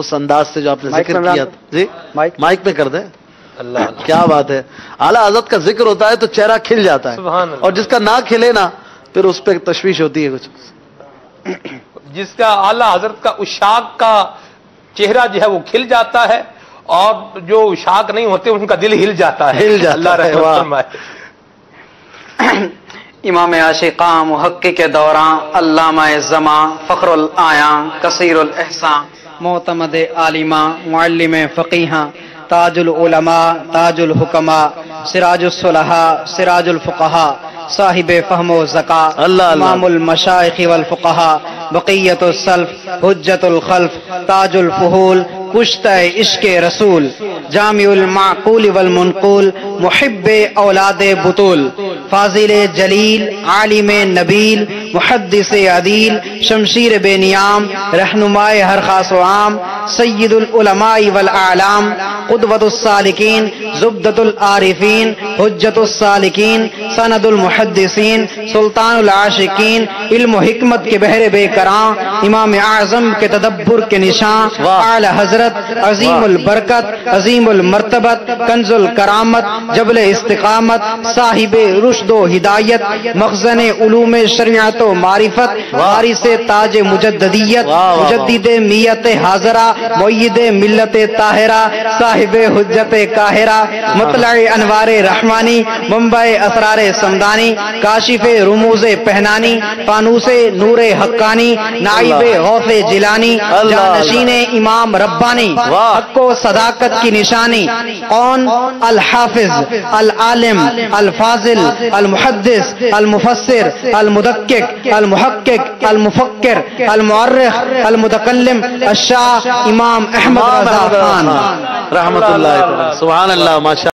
اس انداز سے جو آپ نے ذکر کیا جی مائک میں کر دیں. اللہ کیا بات ہے. اعلیٰ حضرت کا ذکر ہوتا ہے تو چہرہ کھل جاتا ہے, سبحان اللہ. اور جس کا نہ کھلے نا پھر اس پہ تشویش ہوتی ہے کچھ. جس کا اعلیٰ حضرت کا اشاق کا چہرہ جو ہے وہ کھل جاتا ہے, اور جو اشاق نہیں ہوتے ان کا دل ہل جاتا ہے. ہل جاتا اللہ ہے. رحمت فرمائے. امام عاشقاں محقق دوراں علامہ زماں فخر الآیاں کثیر الاحسان معتمد عالماں معلم فقیہاں تاج العلماء تاج الحکماء سراج الصلحاء سراج الفقہاء صاحب فہم و ذکا امام المشائخ والفقہاء بقیت السلف حجت الخلف تاج الفحول کشتہ عشق رسول جامع المعقول والمنقول محب اولاد بطول فاضل جلیل عالم نبیل محدث عدیل شمشیر بے نیام رہنمائے ہر خاص و عام سید العلماء والاعلام قدوۃ السالکین زبدۃ العارفین حجت السالکین سند المحدثین سلطان العاشقین علم و حکمت کے بحر بے کراں امام اعظم کے تدبر کے نشاں اعلی حضرت عظیم البرکت عظیم المرتبت کنز الکرامت جبل استقامت صاحب رشد و ہدایت مخزن علوم شریعت و معرفت وارث تاج مجددیت مجدد میت حاضرہ مؤید ملت طاہرہ صاحب حجت قاہرہ مطلع انوار رحمانی منبع اسرار سمدانی کاشف رموز پہنانی فانوس نور حقانی نائب غوث جیلانی جانشین امام ربانی حق و صداقت کی نشانی کون الحافظ العالم الفاضل المحدث المفسر المدقق المحقق المفکر المؤرخ المتکلم الشاہ امام احمد رضا خان رحمت اللہ. سبحان اللہ. ماشاء